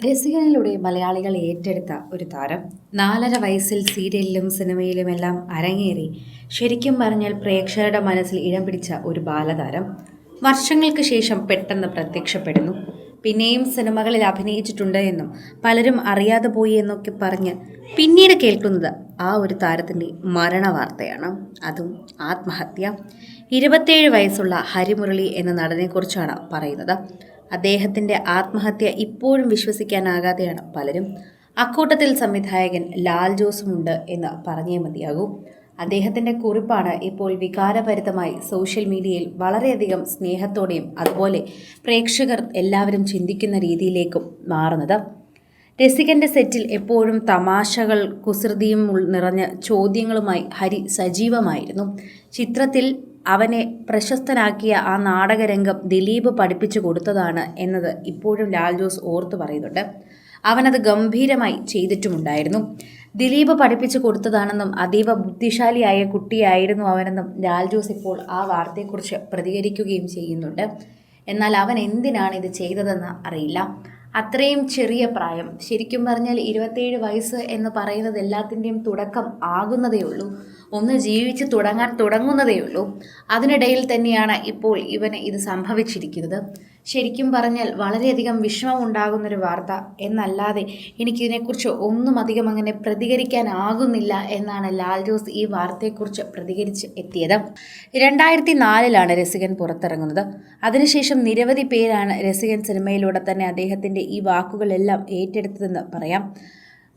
രസികനിലൂടെ മലയാളികൾ ഏറ്റെടുത്ത ഒരു താരം 4.5 വയസ്സിൽ സീരിയലിലും സിനിമയിലുമെല്ലാം അരങ്ങേറി ശരിക്കും പറഞ്ഞാൽ പ്രേക്ഷകരുടെ മനസ്സിൽ ഇടം പിടിച്ച ഒരു ബാലതാരം വർഷങ്ങൾക്ക് ശേഷം പെട്ടെന്ന് പ്രത്യക്ഷപ്പെടുന്നു. പിന്നെയും സിനിമകളിൽ അഭിനയിച്ചിട്ടുണ്ട് എന്നും പലരും അറിയാതെ പോയി എന്നൊക്കെ പറഞ്ഞ് പിന്നീട് കേൾക്കുന്നത് ആ ഒരു താരത്തിൻ്റെ മരണവാർത്തയാണ്. അതും ആത്മഹത്യ. 27 വയസ്സുള്ള ഹരിമുരളി എന്ന നടനെക്കുറിച്ചാണ് പറയുന്നത്. അദ്ദേഹത്തിൻ്റെ ആത്മഹത്യ ഇപ്പോഴും വിശ്വസിക്കാനാകാതെയാണ് പലരും. അക്കൂട്ടത്തിൽ സംവിധായകൻ ലാൽ ജോസുമുണ്ട് എന്ന് പറഞ്ഞേ മതിയാകൂ. അദ്ദേഹത്തിൻ്റെ കുറിപ്പാണ് ഇപ്പോൾ വികാരഭരിതമായി സോഷ്യൽ മീഡിയയിൽ വളരെയധികം സ്നേഹത്തോടെയും അതുപോലെ പ്രേക്ഷകർ എല്ലാവരും ചിന്തിക്കുന്ന രീതിയിലേക്കും മാറുന്നത്. രസികൻ്റെ സെറ്റിൽ എപ്പോഴും തമാശകൾ കുസൃതിയും നിറഞ്ഞ ചോദ്യങ്ങളുമായി ഹരി സജീവമായിരുന്നു. ചിത്രത്തിൽ അവനെ പ്രശസ്തനാക്കിയ ആ നാടകരംഗം ദിലീപ് പഠിപ്പിച്ചു കൊടുത്തതാണ് എന്നത് ഇപ്പോഴും ലാൽ ജോസ് ഓർത്തു പറയുന്നുണ്ട്. അവനത് ഗംഭീരമായി ചെയ്തിട്ടുമുണ്ടായിരുന്നു. ദിലീപ് പഠിപ്പിച്ചു കൊടുത്തതാണെന്നും അതീവ ബുദ്ധിശാലിയായ കുട്ടിയായിരുന്നു അവനെന്നും ലാൽ ജോസ് ഇപ്പോൾ ആ വാർത്തയെക്കുറിച്ച് പ്രതികരിക്കുകയും ചെയ്യുന്നുണ്ട്. എന്നാൽ അവൻ എന്തിനാണ് ഇത് ചെയ്തതെന്ന് അറിയില്ല. അത്രയും ചെറിയ പ്രായം, ശരിക്കും പറഞ്ഞാൽ 27 വയസ്സ് എന്ന് പറയുന്നത് എല്ലാത്തിൻ്റെയും തുടക്കം ആകുന്നതേ ഉള്ളൂ. ഒന്ന് ജീവിച്ച് തുടങ്ങുന്നതേ ഉള്ളൂ. അതിനിടയിൽ തന്നെയാണ് ഇപ്പോൾ ഇവന് ഇത് സംഭവിച്ചിരിക്കുന്നത്. ശരിക്കും പറഞ്ഞാൽ വളരെയധികം വിഷമമുണ്ടാകുന്നൊരു വാർത്ത എന്നല്ലാതെ എനിക്കിതിനെക്കുറിച്ച് ഒന്നും അധികം അങ്ങനെ പ്രതികരിക്കാനാകുന്നില്ല എന്നാണ് ലാൽ ജോസ് ഈ വാർത്തയെക്കുറിച്ച് പ്രതികരിച്ച് എത്തിയത്. 2004 രസികൻ പുറത്തിറങ്ങുന്നത്. അതിനുശേഷം നിരവധി പേരാണ് രസികൻ സിനിമയിലൂടെ തന്നെ അദ്ദേഹത്തിൻ്റെ ഈ വാക്കുകളെല്ലാം ഏറ്റെടുത്തതെന്ന് പറയാം.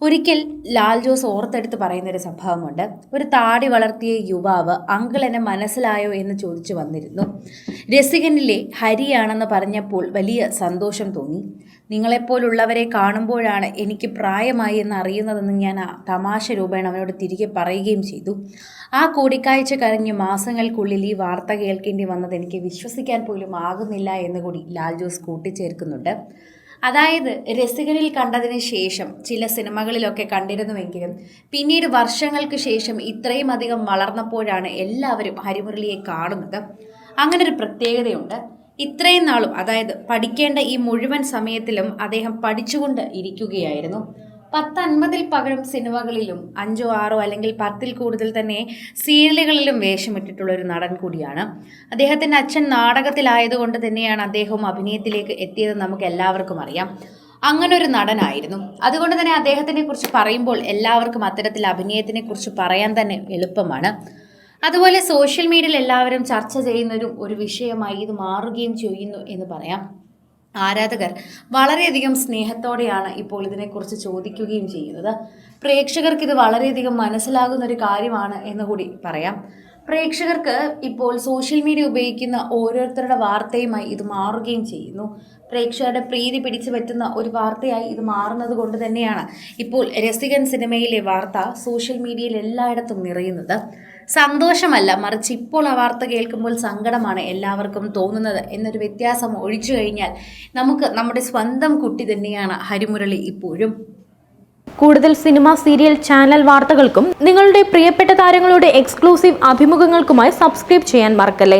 ഒരിക്കൽ ലാൽ ജോസ് ഓർത്തെടുത്ത് പറയുന്നൊരു സംഭവമുണ്ട്. ഒരു താടി വളർത്തിയ യുവാവ് അങ്കിൾ എന്നെ മനസ്സിലായോ എന്ന് ചോദിച്ചു വന്നിരുന്നു. രസികനിലെ ഹരിയാണെന്ന് പറഞ്ഞപ്പോൾ വലിയ സന്തോഷം തോന്നി. നിങ്ങളെപ്പോലുള്ളവരെ കാണുമ്പോഴാണ് എനിക്ക് പ്രായമായി എന്ന് അറിയുന്നതെന്ന് ഞാൻ തമാശ രൂപേണ അവനോട് തിരികെ പറയുകയും ചെയ്തു. ആ കൂടിക്കാഴ്ച കഴിഞ്ഞ് മാസങ്ങൾക്കുള്ളിൽ ഈ വാർത്ത കേൾക്കേണ്ടി വന്നത് എനിക്ക് വിശ്വസിക്കാൻ പോലും ആകുന്നില്ല എന്നുകൂടി ലാൽ ജോസ് കൂട്ടിച്ചേർക്കുന്നുണ്ട്. അതായത് രസികനിൽ കണ്ടതിന് ശേഷം ചില സിനിമകളിലൊക്കെ കണ്ടിരുന്നുവെങ്കിലും പിന്നീട് വർഷങ്ങൾക്ക് ശേഷം ഇത്രയും അധികം വളർന്നപ്പോഴാണ് എല്ലാവരും ഹരിമുരളിയെ കാണുന്നത്. അങ്ങനൊരു പ്രത്യേകതയുണ്ട്. ഇത്രയും നാളും, അതായത് പഠിക്കേണ്ട ഈ മുഴുവൻ സമയത്തിലും അദ്ദേഹം പഠിച്ചുകൊണ്ട് ഇരിക്കുകയായിരുന്നു. 10-50 പകരം സിനിമകളിലും 5-6 അല്ലെങ്കിൽ 10 കൂടുതൽ തന്നെ സീരിയലുകളിലും വേഷമിട്ടിട്ടുള്ള ഒരു നടൻ കൂടിയാണ്. അദ്ദേഹത്തിൻ്റെ അച്ഛൻ നാടകത്തിലായതുകൊണ്ട് തന്നെയാണ് അദ്ദേഹം അഭിനയത്തിലേക്ക് എത്തിയതെന്ന് നമുക്ക് എല്ലാവർക്കും അറിയാം. അങ്ങനെ ഒരു നടനായിരുന്നു. അതുകൊണ്ട് തന്നെ അദ്ദേഹത്തിനെ കുറിച്ച് പറയുമ്പോൾ എല്ലാവർക്കും അത്തരത്തിൽ അഭിനയത്തിനെ കുറിച്ച് പറയാൻ തന്നെ എളുപ്പമാണ്. അതുപോലെ സോഷ്യൽ മീഡിയയിൽ എല്ലാവരും ചർച്ച ചെയ്യുന്നൊരു ഒരു വിഷയമായി ഇത് മാറുകയും ചെയ്യുന്നു എന്ന് പറയാം. ആരാധകർ വളരെയധികം സ്നേഹത്തോടെയാണ് ഇപ്പോൾ ഇതിനെക്കുറിച്ച് ചോദിക്കുകയും ചെയ്യുന്നത്. പ്രേക്ഷകർക്ക് ഇത് വളരെയധികം മനസ്സിലാകുന്നൊരു കാര്യമാണ് എന്നുകൂടി പറയാം. പ്രേക്ഷകർക്ക് ഇപ്പോൾ സോഷ്യൽ മീഡിയ ഉപയോഗിക്കുന്ന ഓരോരുത്തരുടെ വാർത്തയുമായി ഇത് മാറുകയും ചെയ്യുന്നു. പ്രേക്ഷകരുടെ പ്രീതി പിടിച്ചു പറ്റുന്ന ഒരു വാർത്തയായി ഇത് മാറുന്നത് കൊണ്ട് തന്നെയാണ് ഇപ്പോൾ രസികൻ സിനിമയിലെ വാർത്ത സോഷ്യൽ മീഡിയയിൽ എല്ലായിടത്തും നിറയുന്നത്. സന്തോഷമല്ല, മറിച്ച് ഇപ്പോൾ ആ വാർത്ത കേൾക്കുമ്പോൾ സങ്കടമാണ് എല്ലാവർക്കും തോന്നുന്നത് എന്നൊരു വ്യത്യാസം ഒഴിച്ചു കഴിഞ്ഞാൽ നമുക്ക് നമ്മുടെ സ്വന്തം കുട്ടി തന്നെയാണ് ഹരിമുരളി ഇപ്പോഴും. കൂടുതൽ സിനിമ, സീരിയൽ, ചാനൽ വാർത്തകൾക്കും നിങ്ങളുടെ പ്രിയപ്പെട്ട താരങ്ങളുടെ എക്സ്ക്ലൂസീവ് അഭിമുഖങ്ങൾക്കുമായി സബ്സ്ക്രൈബ് ചെയ്യാൻ മറക്കല്ലേ.